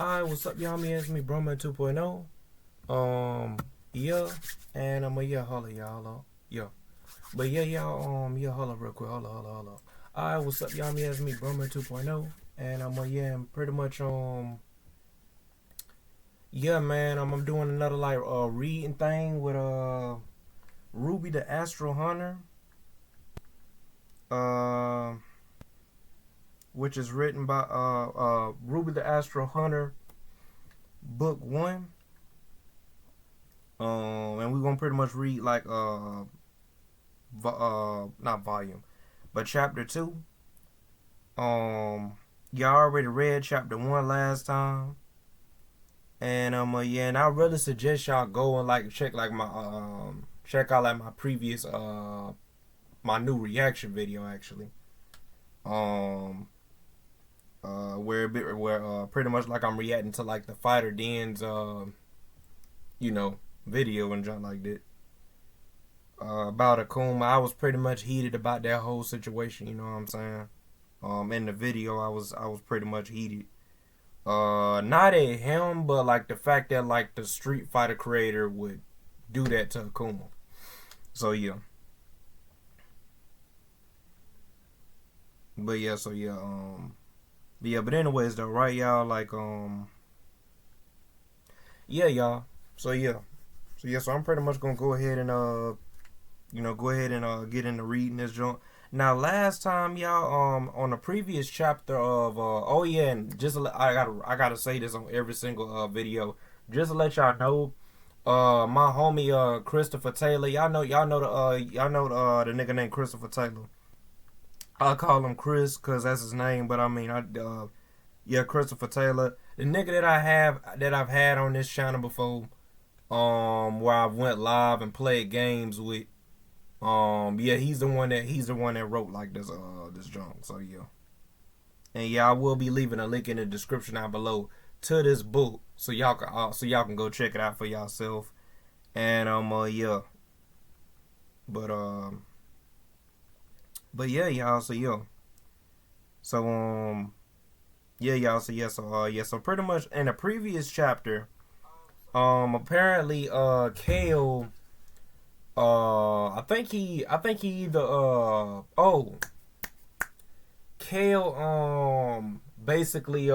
Alright, what's up, y'all? It's me, Broma 2.0. Yeah, and yeah, holla, y'all. Yeah. But yeah, y'all, yeah, hold up real quick. Hold up. Alright, what's up, y'all? It's me, Broma 2.0. And yeah, and pretty much, yeah, man, I'm doing another, like, reading thing with, RWBY the Astral Hunter. Which is written by, RWBY the Astral Hunter, Book 1. And we're gonna pretty much read like not volume, but chapter 2. Y'all already read chapter 1 last time, and yeah, and I really suggest y'all go and like check like my check out like my previous my new reaction video actually, where pretty much like I'm reacting to like the Fighter Den's video and junk like that. About Akuma, I was pretty much heated about that whole situation. You know what I'm saying? In the video, I was pretty much heated. Not at him, but like the fact that like the Street Fighter creator would do that to Akuma. So yeah. But yeah, so yeah, but anyways though, right, y'all, like yeah, y'all. So I'm pretty much gonna go ahead and get into reading this joint. Now, last time, y'all, on the previous chapter of oh yeah, and just I gotta say this on every single video, just to let y'all know, my homie Christopher Taylor, y'all know the nigga named Christopher Taylor. I call him Chris because that's his name, but I mean yeah, Christopher Taylor, the nigga that I've had on this channel before, where I went live and played games with. Yeah, he's the one that wrote like this junk. So yeah, and yeah, I will be leaving a link in the description down below to this book, so y'all can go check it out for yourself. And yeah, but yeah, y'all. So yeah, so yeah, y'all. So yeah, so pretty much in the previous chapter, apparently Kale. I think he either Kale basically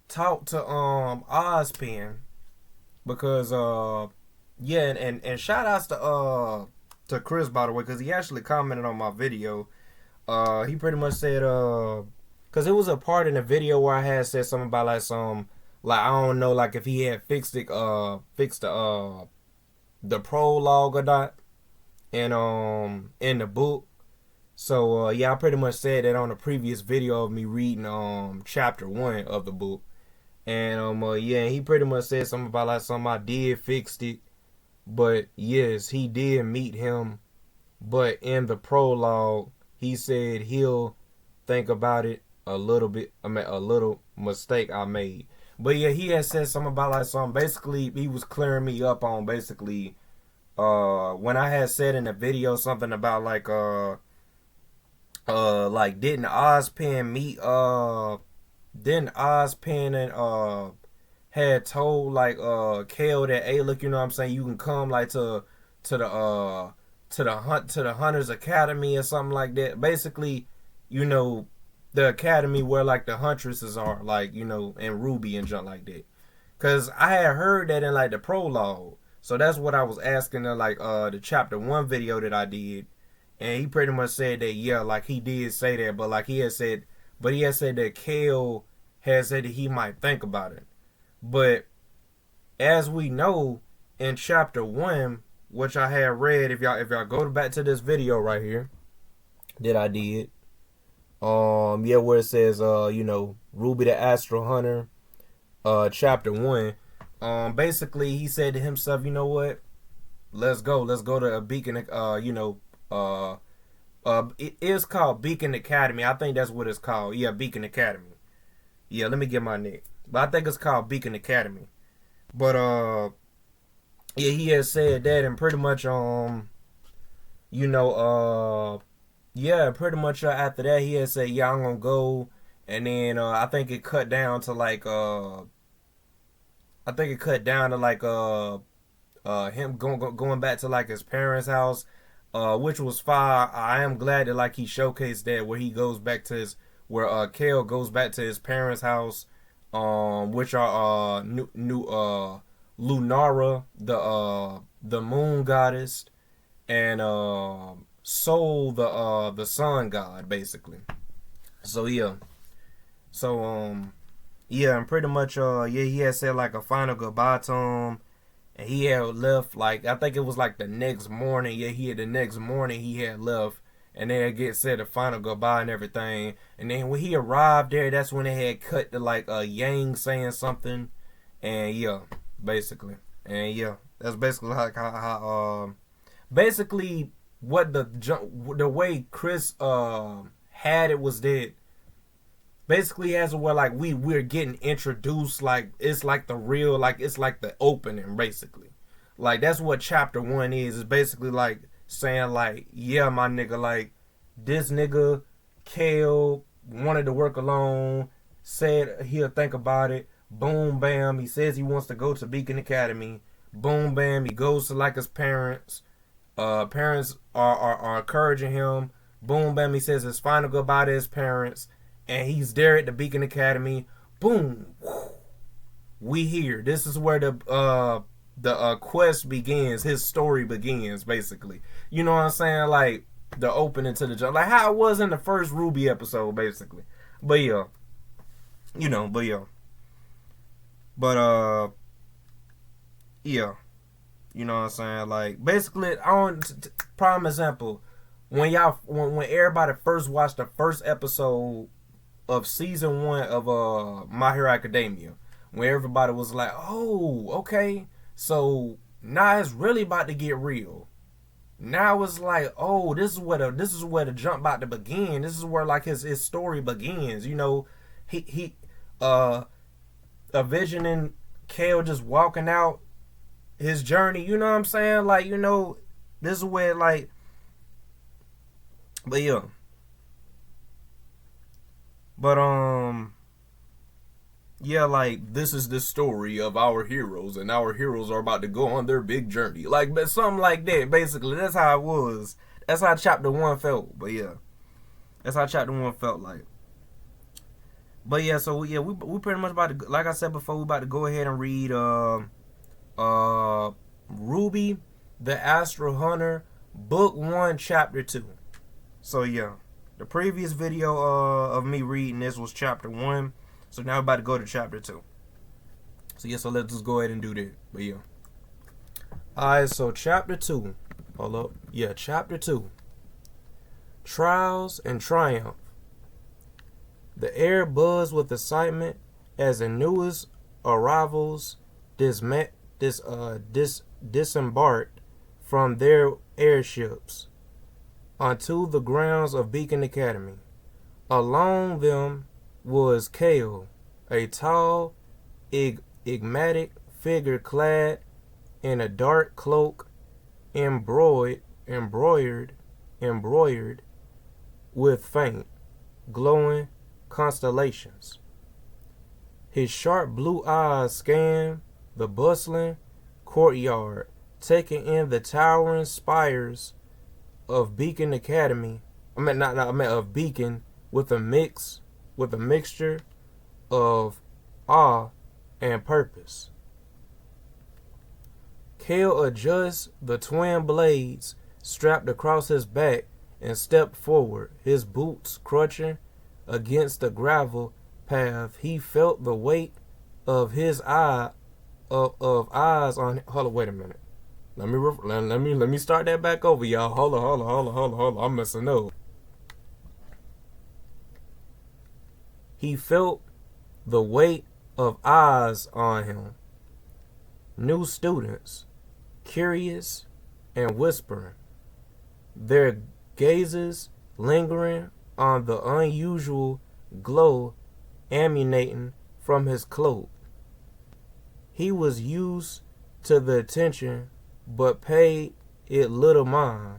talked to Ozpin because yeah, and shout outs to Chris, by the way, because he actually commented on my video. He pretty much said because it was a part in the video where I had said something about like some, like, I don't know, like if he had fixed the prologue or not, and in the book. So yeah, I pretty much said that on the previous video of me reading chapter 1 of the book. And yeah, he pretty much said something about like something I did fixed it. But yes, he did meet him, but in the prologue he said he'll think about it a little bit. I mean, a little mistake I made. But yeah, he had said something about like something. Basically, he was clearing me up on basically when I had said in the video something about like didn't Ozpin and had told like Kale that, hey, look, you know what I'm saying, you can come like to the Hunters Academy or something like that. Basically, you know, the academy where like the huntresses are, like, you know, and RWBY and junk like that. Cause I had heard that in like the prologue. So that's what I was asking in like the chapter 1 video that I did. And he pretty much said that, yeah, like he did say that, but like he had said that Kale had said that he might think about it. But as we know, in chapter 1, which I had read, if y'all go back to this video right here that I did, yeah, where it says you know, RWBY the Astral Hunter, chapter 1, basically he said to himself, you know what, let's go to a Beacon, it is called Beacon Academy. I think that's what it's called. Yeah, Beacon Academy. Yeah, let me get my neck. But I think it's called Beacon Academy. But yeah, he has said that, and pretty much yeah, pretty much after that he had said, yeah, I'm gonna go and then I think it cut down to like him going back to like his parents' house, which was fire. I am glad that like he showcased that where he goes back to his where Kale goes back to his parents' house, which are new Lunara, the moon goddess, and Sol, the sun god, basically. So yeah, so yeah, and pretty much yeah, he had said like a final goodbye to him, and he had left like I think it was like the next morning. Yeah, the next morning he had left, and they had get said a final goodbye and everything. And then when he arrived there, that's when they had cut to like Yang saying something, and yeah, basically, and yeah, that's basically like how basically what the way Chris had it was that basically as where like we're getting introduced, like it's like the real, like it's like the opening basically. Like that's what chapter 1 is. It's basically like saying like, yeah, my nigga, like this nigga Kale wanted to work alone, said he'll think about it. Boom bam, he says he wants to go to Beacon Academy. Boom bam, he goes to like his parents. Parents are encouraging him. Boom bam, he says his final goodbye to his parents. And he's there at the Beacon Academy. Boom. We here. This is where the quest begins. His story begins, basically. You know what I'm saying? Like, the opening to the jump. Like, how it was in the first RWBY episode, basically. But, yeah. You know, but, yeah. But, yeah. You know what I'm saying? Like, basically, prime example. When everybody first watched the first episode of season 1 of My Hero Academia, where everybody was like, oh, okay, so now it's really about to get real. Now it's like, oh, this is where the jump about to begin. This is where like his story begins. You know, he envisioning Kale just walking out his journey. You know what I'm saying? Like, you know, this is where like, but yeah. But yeah, like this is the story of our heroes, and our heroes are about to go on their big journey. Like, but something like that. Basically, that's how it was. That's how chapter 1 felt. But yeah, that's how chapter 1 felt like. But yeah, so yeah, we pretty much about to, like I said before, we about to go ahead and read RWBY, the Astral Hunter, book 1, chapter 2. So yeah. The previous video of me reading this was chapter 1. So now we're about to go to chapter 2. So yeah, so let's just go ahead and do that. But yeah. Alright, so chapter 2. Hold up. Yeah, chapter 2. Trials and Triumph. The air buzzed with excitement as the newest arrivals disembarked from their airships onto the grounds of Beacon Academy. Along them was Kale, a tall, enigmatic figure clad in a dark cloak embroidered with faint, glowing constellations. His sharp blue eyes scanned the bustling courtyard, taking in the towering spires of Beacon Academy. Of Beacon with a mixture of awe and purpose. Kale adjusts the twin blades strapped across his back and stepped forward, his boots crunching against the gravel path. He felt the weight of his eyes on. Hold on, wait a minute. Let me start that back over, y'all. Hold on. I'm messing up. He felt the weight of eyes on him. New students, curious and whispering, their gazes lingering on the unusual glow emanating from his cloak. He was used to the attention but paid it little mind.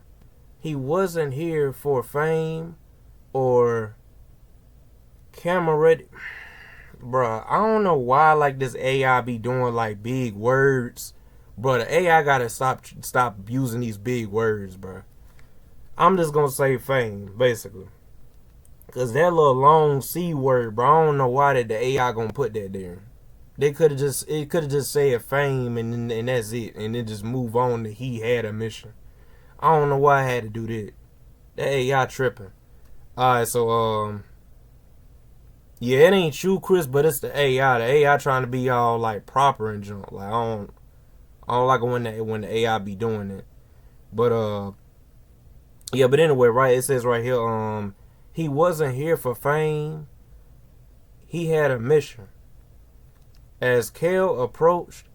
He wasn't here for fame or Camera ready. Bruh, I don't know why like this AI be doing like big words. Bruh, the AI gotta stop using these big words, bruh. I'm just gonna say fame, basically. Cause that little long C word, bro, I don't know why that the AI gonna put that there. It could have just said fame and that's it. And then just move on to he had a mission. I don't know why I had to do that. That AI tripping. Alright, so yeah, it ain't you, Chris, but it's the AI. The AI trying to be all like proper and junk. Like I don't like it when the AI be doing it. But yeah, but anyway, right? It says right here, he wasn't here for fame. He had a mission. As Kale approached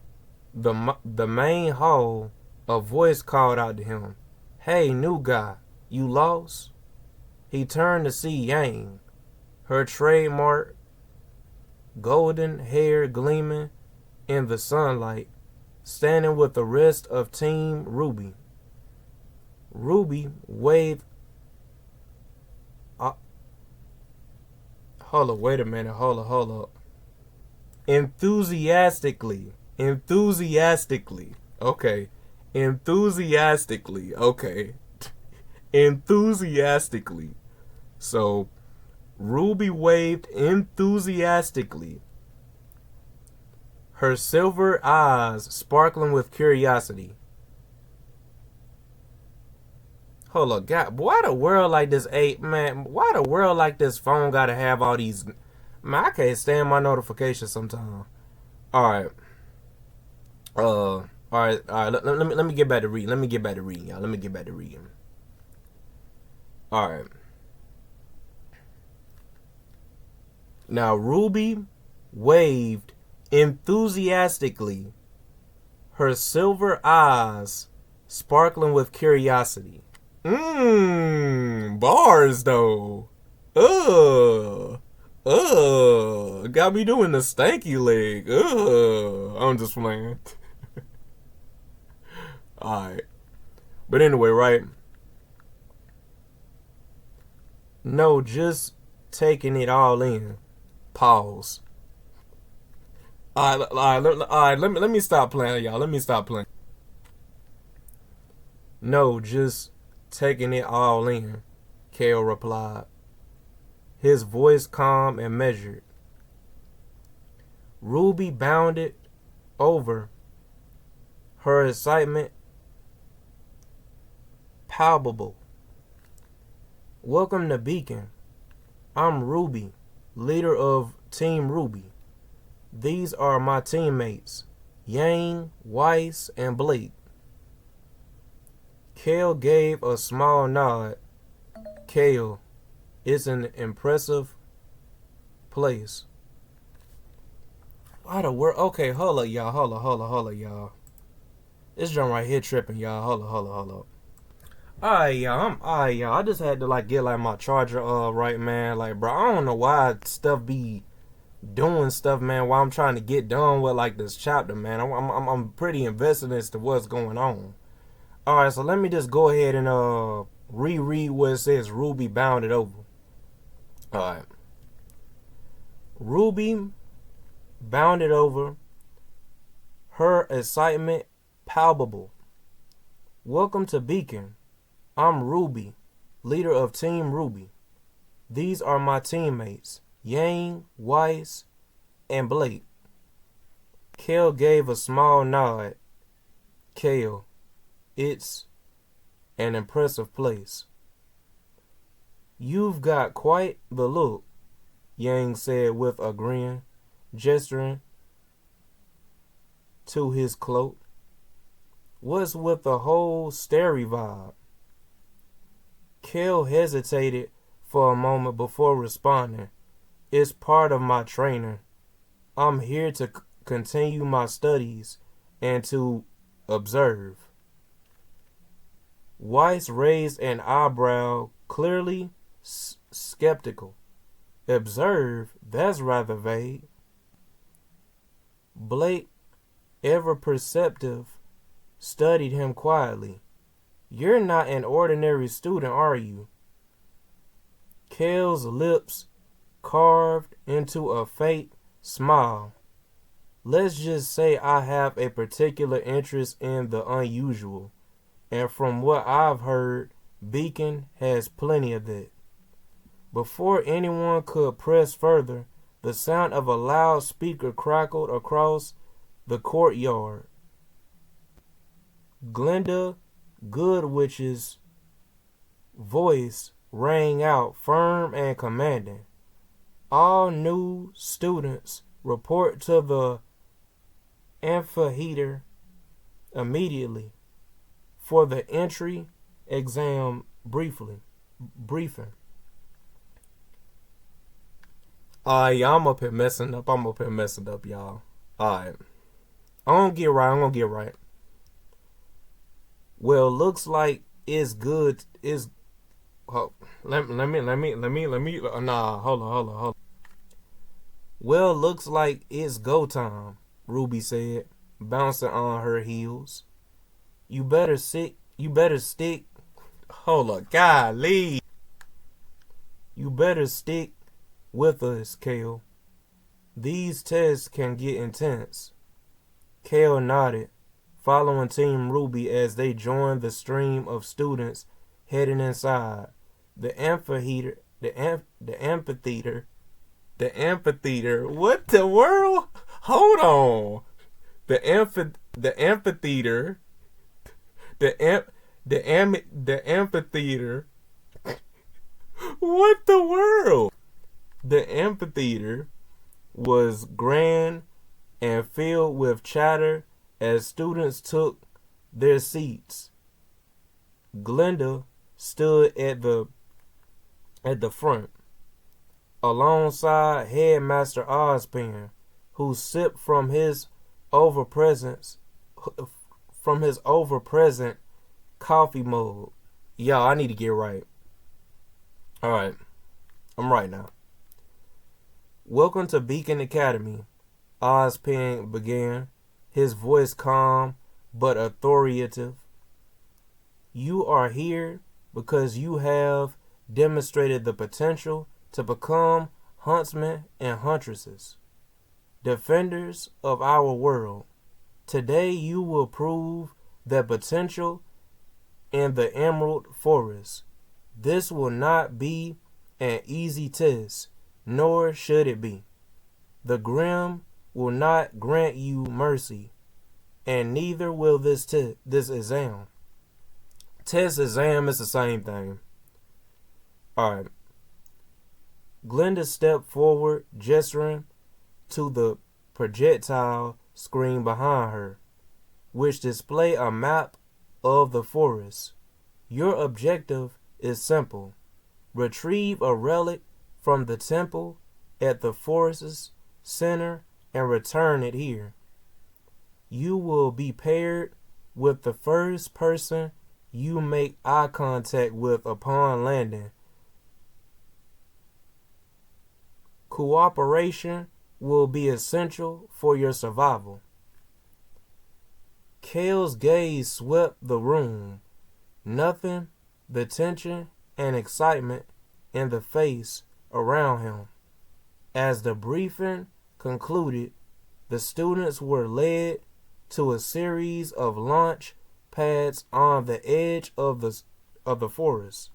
the main hall, a voice called out to him, "Hey, new guy, you lost?" He turned to see Yang, her trademark golden hair gleaming in the sunlight, standing with the rest of Team RWBY. RWBY waved. Hold up, wait a minute, hold up. Enthusiastically. Okay. Okay. Enthusiastically. So, RWBY waved enthusiastically, her silver eyes sparkling with curiosity. Hold up, God, why the world like this man? Why the world like this phone gotta have all these? Man, I can't stand my notifications sometimes. Alright. Alright. Let me get back to reading. Y'all. Let me get back to reading. Alright. Now, RWBY waved enthusiastically, her silver eyes sparkling with curiosity. Bars though. Got me doing the stanky leg. I'm just playing. Alright. But anyway, right? No, just taking it all in. Pause. Alright, let me stop playing, y'all. Let me stop playing. No, just taking it all in, Kale replied, his voice calm and measured. RWBY bounded over, her excitement palpable. Welcome to Beacon. I'm RWBY, leader of Team RWBY. These are my teammates, Yang, Weiss, and Blake. Kale gave a small nod. Kale, it's an impressive place. Why the word? Okay, hold up, y'all. Hold up, y'all. This drum right here tripping, y'all. Hold up. Alright, y'all. I just had to get my charger right, man. Like, bro, I don't know why stuff be doing stuff, man, while I'm trying to get done with this chapter, man. I'm pretty invested as to what's going on. Alright, so let me just go ahead and reread what it says. RWBY bounded over. Alright. RWBY bounded over, her excitement palpable. Welcome to Beacon. I'm RWBY, leader of Team RWBY. These are my teammates, Yang, Weiss, and Blake. Kale gave a small nod. Kale, it's an impressive place. You've got quite the look, Yang said with a grin, gesturing to his cloak. What's with the whole starry vibe? Kale hesitated for a moment before responding. It's part of my training. I'm here to continue my studies and to observe. Weiss raised an eyebrow, clearly skeptical. Observe? That's rather vague. Blake, ever perceptive, studied him quietly. You're not an ordinary student, are you? Kale's lips carved into a fake smile. Let's just say I have a particular interest in the unusual, and from what I've heard, Beacon has plenty of that. Before anyone could press further, the sound of a loudspeaker crackled across the courtyard. Glenda Goodwich's voice rang out firm and commanding. All new students report to the amphitheater immediately for the entry exam briefing. Yeah, I'm up here messing up, y'all. Alright. I'm gonna get right. Well, looks like it's good. Hold on. Well, looks like it's go time, Ruby said, bouncing on her heels. You better stick. Hold up, golly. You better stick with us, Kale. These tests can get intense. Kale nodded, following Team Ruby as they joined the stream of students heading inside. The amphitheater. What the world? Hold on. The amphitheater. The amphitheater. What the world? The amphitheater was grand and filled with chatter as students took their seats. Glenda stood at the front, alongside Headmaster Ozpin, who sipped from his overpresent coffee mug. Y'all, I need to get right. Alright, I'm right now. Welcome to Beacon Academy, Ozpin began, his voice calm but authoritative. You are here because you have demonstrated the potential to become huntsmen and huntresses, defenders of our world. Today you will prove that potential in the Emerald Forest. This will not be an easy test, nor should it be. The Grim will not grant you mercy, and neither will this exam. Test, exam is the same thing. Alright. Glenda stepped forward, gesturing to the projectile screen behind her, which displayed a map of the forest. Your objective is simple. Retrieve a relic from the temple at the forest's center and return it here. You will be paired with the first person you make eye contact with upon landing. Cooperation will be essential for your survival. Kale's gaze swept the room, nothing but tension and excitement in the face around him. As the briefing concluded, the students were led to a series of launch pads on the edge of the forest.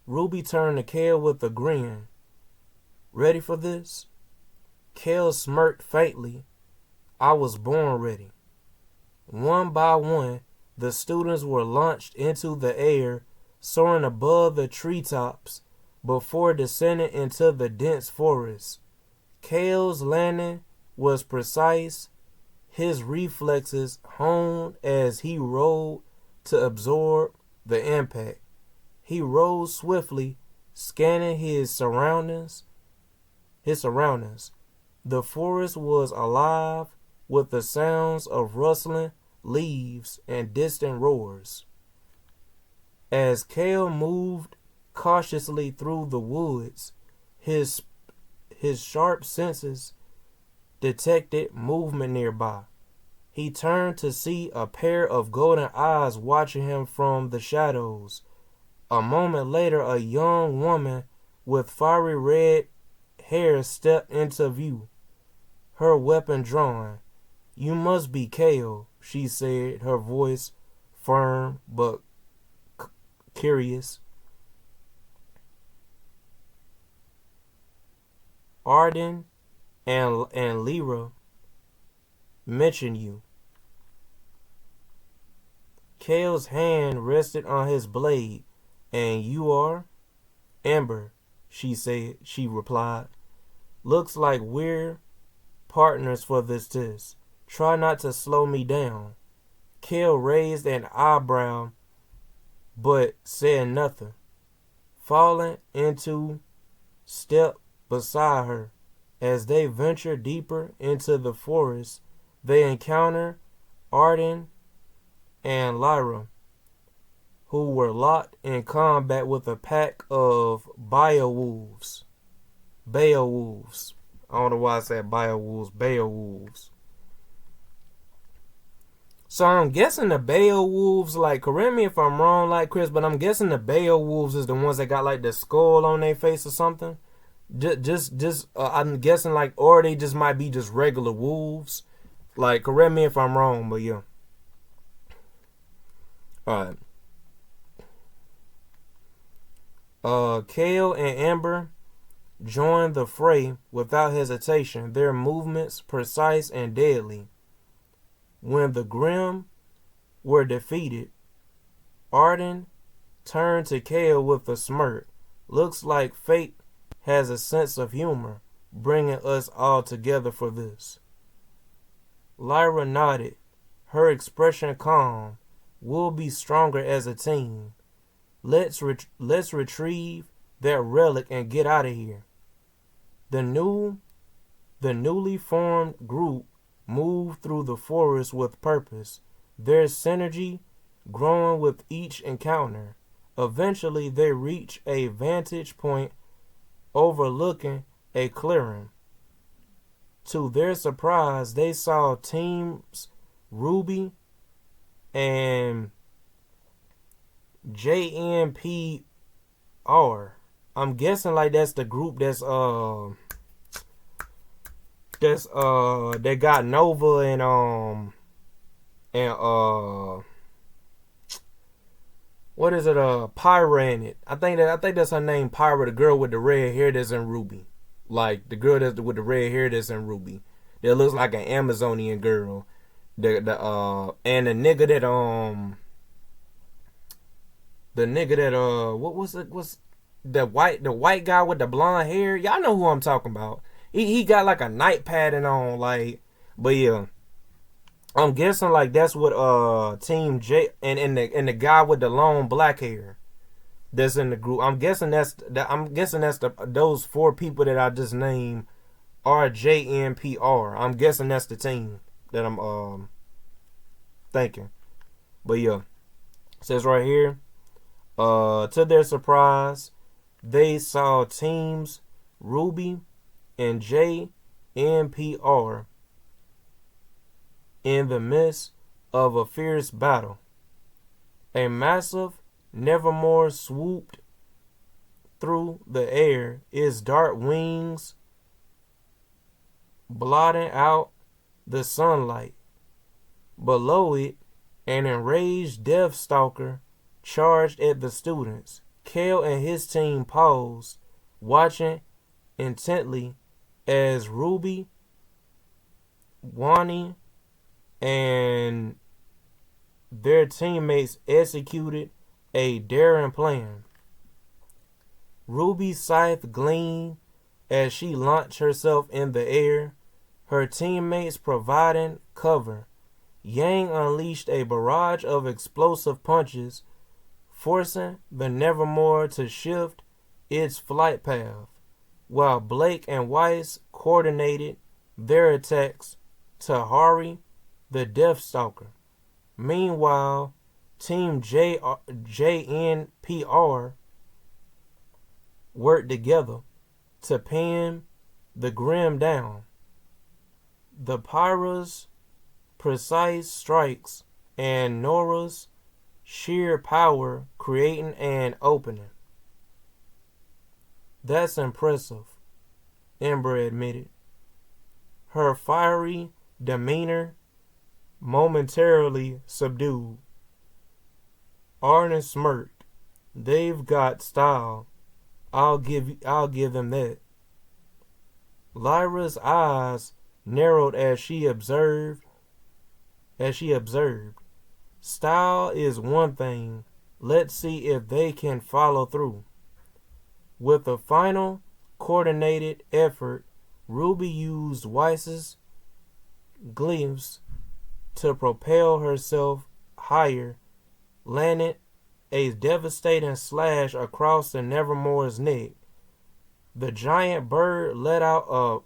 Ruby turned to Kale with a grin. Ready for this? Kale smirked faintly. I was born ready. One by one, the students were launched into the air, soaring above the treetops before descending into the dense forest. Kale's landing was precise, his reflexes honed as he rolled to absorb the impact. He rose swiftly, scanning his surroundings. The forest was alive with the sounds of rustling leaves and distant roars. As Kale moved cautiously through the woods, his sharp senses detected movement nearby. He turned to see a pair of golden eyes watching him from the shadows. A moment later, a young woman with fiery red hair stepped into view, her weapon drawn. "You must be Kale," she said, her voice firm but curious. "Arden and Lyra mention you." Kale's hand rested on his blade. "And you are?" "Amber," she replied. "Looks like we're partners for this test. Try not to slow me down." Kale raised an eyebrow but said nothing. Falling into step beside her, as they ventured deeper into the forest, they encountered Arden and Lyra, who were locked in combat with a pack of Beowulfs. Beowulfs. I don't know why I said Beowulfs. Beowulfs. So I'm guessing the Beowulfs, like, correct me if I'm wrong, like Chris, but I'm guessing the Beowulfs is the ones that got like the skull on their face or something. I'm guessing, like, or they just might be just regular wolves. Like, correct me if I'm wrong, but yeah. All right. Kale and Amber joined the fray without hesitation, their movements precise and deadly. When the Grim were defeated, Arden turned to Kale with a smirk. "Looks like fate has a sense of humor, bringing us all together for this." Lyra nodded, her expression calm. "We'll be stronger as a team. Let's retrieve that relic and get out of here." The newly formed group moved through the forest with purpose, their synergy growing with each encounter. Eventually, they reached a vantage point overlooking a clearing. To their surprise, they saw teams RWBY and JNPR. I'm guessing like that's the group they got Nova and what is it, Pyra in it. I think that's her name, Pyra, the girl with the red hair that's in RWBY. Like the girl that's with the red hair that's in RWBY. That looks like an Amazonian girl. And the nigga that what was it? Was the white guy with the blonde hair? Y'all know who I'm talking about. He got like a night pattern on, like, but yeah. I'm guessing like that's what Team J and the guy with the long black hair that's in the group. I'm guessing that's those four people that I just named are JNPR. I'm guessing that's the team that I'm thinking. But yeah. It says right here, to their surprise, they saw teams RWBY and JNPR in the midst of a fierce battle. A massive Nevermore swooped through the air, its dark wings blotting out the sunlight. Below it, an enraged Deathstalker charged at the students. Kale and his team paused, watching intently as RWBY, Wani, and their teammates executed a daring plan. RWBY's scythe gleamed as she launched herself in the air, her teammates providing cover. Yang unleashed a barrage of explosive punches, forcing the Nevermore to shift its flight path, while Blake and Weiss coordinated their attacks to harry the Deathstalker. Meanwhile, Team JNPR worked together to pin the Grim down. The Pyra's precise strikes and Nora's sheer power creating an opening. That's impressive, Ember admitted, her fiery demeanor momentarily subdued. Arden smirked. They've got style. I'll give them that. Lyra's eyes narrowed as she observed. Style is one thing. Let's see if they can follow through. With a final coordinated effort, Ruby used Weiss's glyphs to propel herself higher, landed a devastating slash across the Nevermore's neck. The giant bird let out a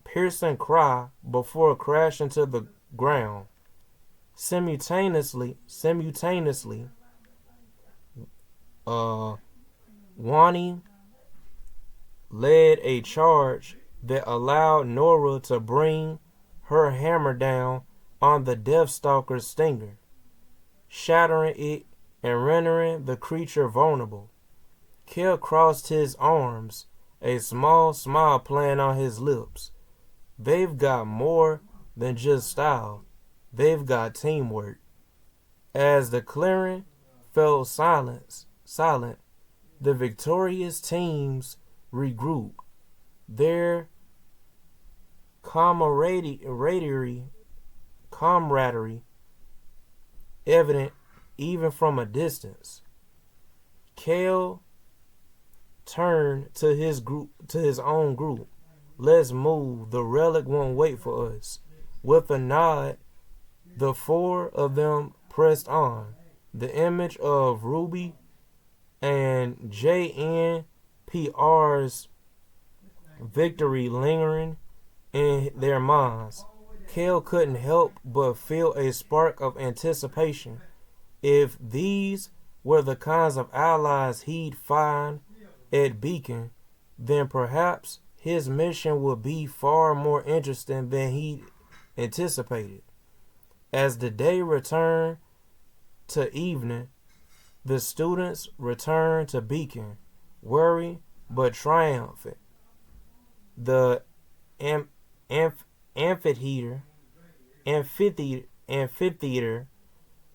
piercing cry before crashing to the ground. Simultaneously, Wani led a charge that allowed Nora to bring her hammer down on the Deathstalker's stinger, shattering it and rendering the creature vulnerable. Kel crossed his arms, a small smile playing on his lips. They've got more than just style. They've got teamwork. As the clearing fell silent, the victorious teams regrouped, their camaraderie evident even from a distance. Kel turned to his own group. Let's move. The relic won't wait for us. With a nod, the four of them pressed on, the image of RWBY and JNPR's victory lingering in their minds. Kel couldn't help but feel a spark of anticipation. If these were the kinds of allies he'd find at Beacon, then perhaps his mission would be far more interesting than he anticipated. As the day returned to evening, the students returned to Beacon, worried but triumphant. The amphitheater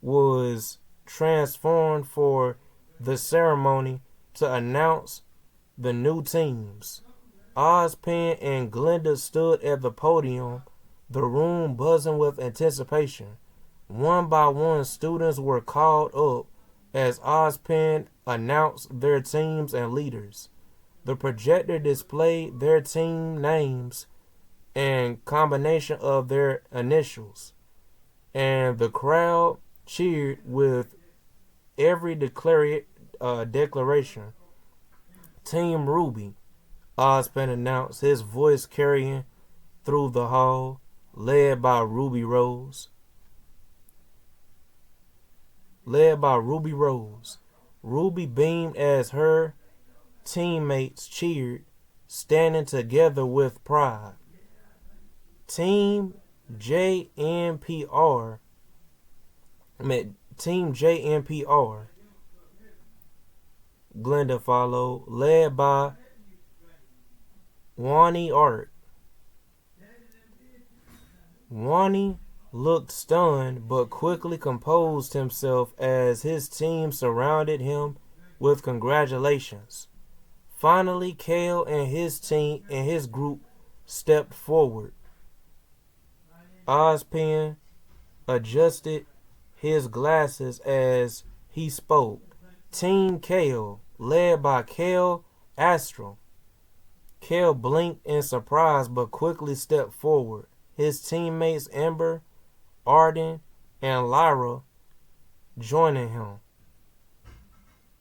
was transformed for the ceremony to announce the new teams. Ozpin and Glenda stood at the podium, the room buzzing with anticipation. One by one, students were called up as Ozpin announced their teams and leaders. The projector displayed their team names and combination of their initials, and the crowd cheered with every declaration. Team RWBY, Ozpin announced, his voice carrying through the hall, led by Ruby Rose. Ruby beamed as her teammates cheered, standing together with pride. Team JNPR, Glenda followed, led by Wani Art. Wani looked stunned but quickly composed himself as his team surrounded him with congratulations. Finally, Kel and his group stepped forward. Ozpin adjusted his glasses as he spoke. Team Kel, led by Kel Astral. Kel blinked in surprise but quickly stepped forward. His teammates Ember, Arden, and Lyra joining him.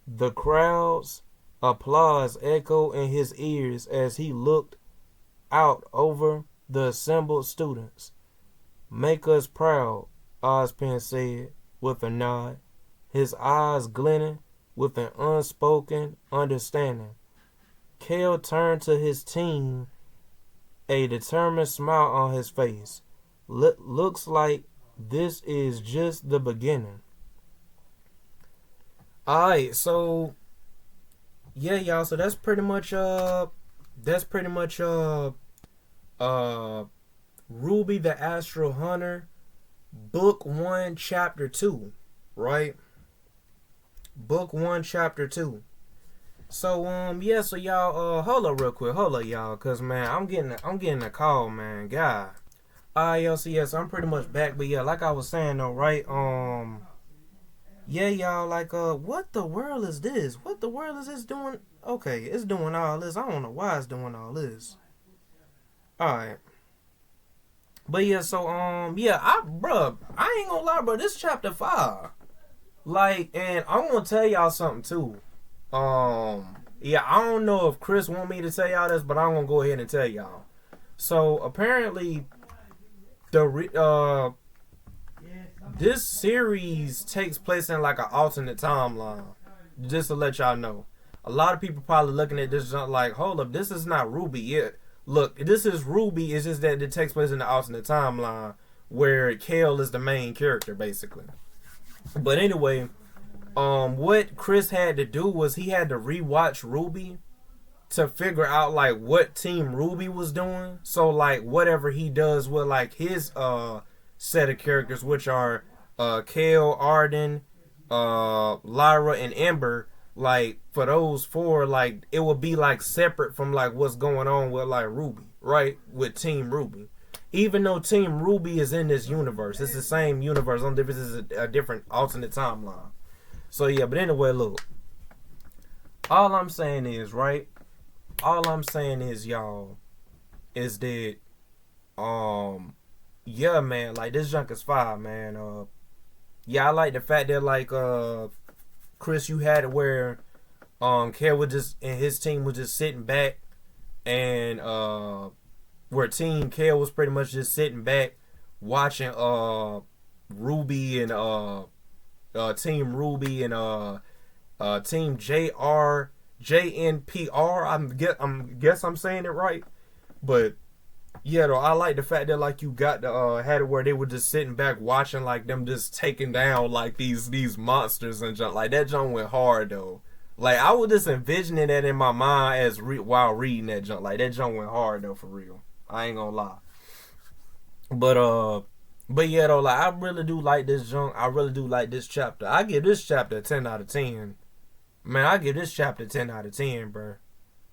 The crowd's applause echoed in his ears as he looked out over the assembled students. Make us proud, Ozpin said with a nod, his eyes glinting with an unspoken understanding. Kel turned to his team, a determined smile on his face. Looks like this is just the beginning. Alright, so yeah, y'all. So that's pretty much uh Ruby the Astral Hunter, Book 1, Chapter 2, right? Book 1, Chapter 2. So yeah, so y'all hold up real quick, hold up y'all, cause man I'm getting a call, man. God. Yo, so yes, I'm pretty much back, but yeah, like I was saying though, right? Yeah, y'all, like what the world is this? What the world is this doing? Okay, it's doing all this. I don't know why it's doing all this. Alright. But yeah, so yeah, I ain't gonna lie, bro, this chapter 5. Like, and I'm gonna tell y'all something too. Yeah, I don't know if Chris want me to tell y'all this, but I'm gonna go ahead and tell y'all. So apparently, this series takes place in like an alternate timeline. Just to let y'all know, a lot of people probably looking at this like, hold up, this is not RWBY yet. Look, this is RWBY. It's just that it takes place in the alternate timeline where Kale is the main character, basically. But anyway, what Chris had to do was he had to rewatch RWBY to figure out like what Team RWBY was doing. So like whatever he does with like his set of characters, which are Kale, Arden, Lyra, and Ember. Like for those 4, like it would be like separate from like what's going on with like RWBY, right? With Team RWBY. Even though Team RWBY is in this universe, it's the same universe. Only difference is a different alternate timeline. So yeah, but anyway, look. All I'm saying is, right? All I'm saying is, y'all, is that, yeah, man, like this junk is fire, man. Yeah, I like the fact that like Chris, you had it where Kale was just and his team was just sitting back, and where Team Kale was pretty much just sitting back watching RWBY and Team RWBY and Team JNPR. I'm guess I'm saying it right, but yeah, though I like the fact that like you got the had it where they were just sitting back watching like them just taking down like these monsters and junk. Like that junk went hard though. Like I was just envisioning that in my mind as while reading that junk. Like that junk went hard though, for real. I ain't gonna lie. But yeah though, like I really do like this junk. I really do like this chapter. I give this chapter a 10 out of 10. Man, I give this chapter 10 out of 10, bro.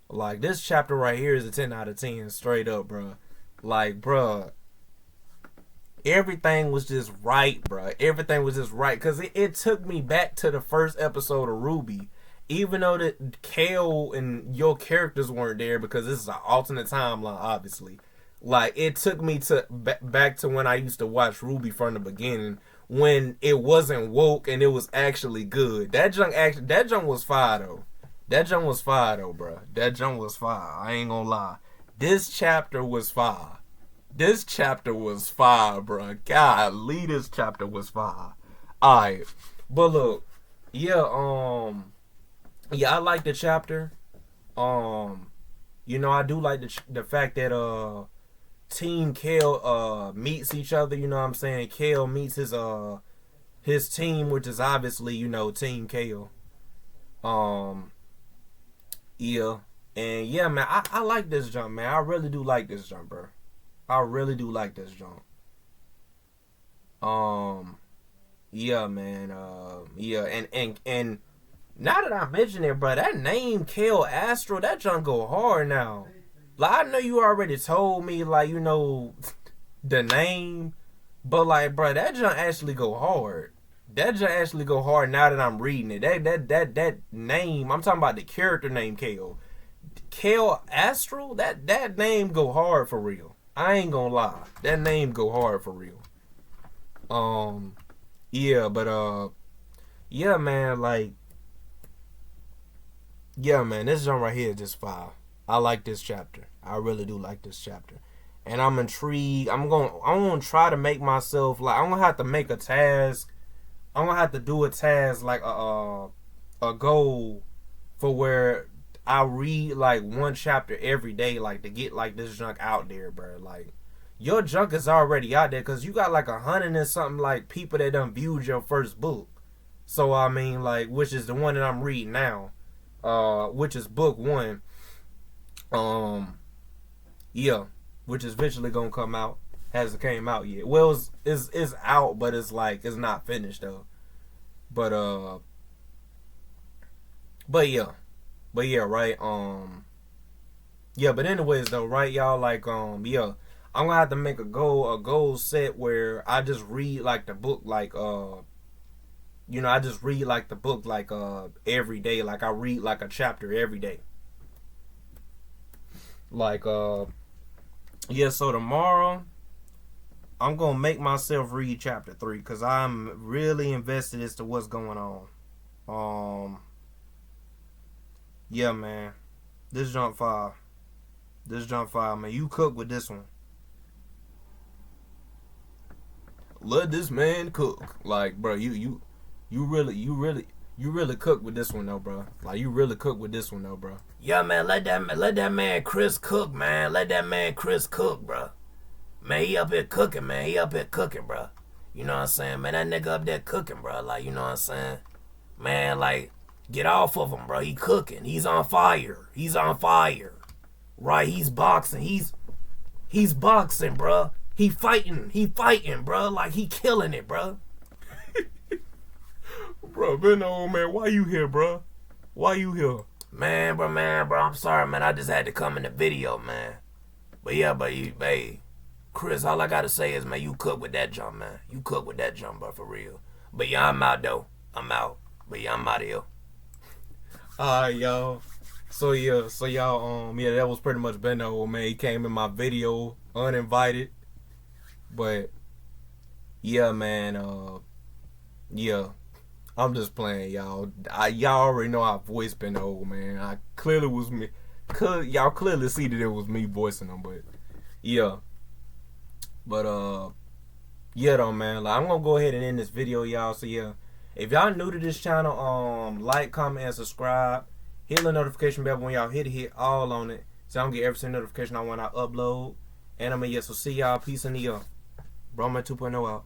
Like this chapter right here is a 10 out of 10 straight up, bro. Like, bro, everything was just right, bro. Everything was just right. Because it took me back to the first episode of RWBY. Even though that Kale and your characters weren't there because this is an alternate timeline, obviously. Like, it took me to back to when I used to watch RWBY from the beginning, when it wasn't woke and it was actually good. That junk was fire, though. That junk was fire, though, bro. That junk was fire. I ain't gonna lie. This chapter was fire. This chapter was fire, bro. Golly, this chapter was fire. Alright. But look, yeah, yeah, I like the chapter. You know, I do like the fact that Team Kale meets each other, you know what I'm saying? Kale meets his team, which is obviously, you know, Team Kale. Yeah. And yeah, man, I like this jump, man. I really do like this jump, bro. I really do like this jump. Yeah, man. Yeah, and now that I mention it, bro, that name Kale Astral, that jump go hard now. Like I know you already told me, like, you know, the name, but like, bro, that jump actually go hard. That jump actually go hard now that I'm reading it. That name, I'm talking about the character name Kale. Kale Astral, that name go hard for real. I ain't gonna lie. That name go hard for real. Yeah, but yeah, man, like, yeah, man, this jump right here is just fire. I like this chapter. I really do like this chapter. And I'm intrigued. I'm gonna try to make myself, like, I'm gonna have to make a task. I'm gonna have to do a task, like a goal for where I read like one chapter every day, like to get like this junk out there, bro. Like your junk is already out there because you got like 100 and something like people that done viewed your first book. So I mean, like, which is the one that I'm reading now. which is book 1. Yeah, which is eventually gonna come out. Hasn't came out yet. Well, it's out, but it's like it's not finished though. But yeah, right. Yeah, but anyways though, right, y'all, like yeah, I'm gonna have to make a goal set where I just read like the book, like I just read like the book like every day. Like I read like a chapter every day. Like yeah, so tomorrow I'm gonna make myself read chapter 3 because I'm really invested as to what's going on. Yeah, man. This jump 5. Man. You cook with this one. Let this man cook. Like, bro, you really cook with this one though, bro. Like, you really cook with this one though, bro. Yeah, man. Let that man Chris cook, man. Let that man Chris cook, bro. Man, he up here cooking, man. He up here cooking, bro. You know what I'm saying, man? That nigga up there cooking, bro. Like, you know what I'm saying? Man, like, get off of him, bro. He cooking. He's on fire. Right? He's boxing. He's boxing, bro. He fighting, bro. Like, he killing it, bro. Bro, Ben, old man, why you here, bro? Why you here? Man, bro, I'm sorry, man. I just had to come in the video, man. But yeah, babe. Chris, all I gotta say is, man, you cook with that jump, man. You cook with that jump, bro, for real. But yeah, I'm out, though. I'm out. But yeah, I'm out of here. Alright, y'all. So y'all, yeah, that was pretty much Bendo, man. He came in my video uninvited. But yeah, man, yeah. I'm just playing, y'all. Y'all already know I voiced Bendo, man. I clearly was me. Y'all clearly see that it was me voicing him, but yeah. But yeah though, man, like, I'm gonna go ahead and end this video, y'all. So yeah, if y'all new to this channel, like, comment, and subscribe. Hit the notification bell when y'all hit all on it, so I don't get every single notification I want I upload. And so see y'all. Peace in the air. Brahma 2.0 out.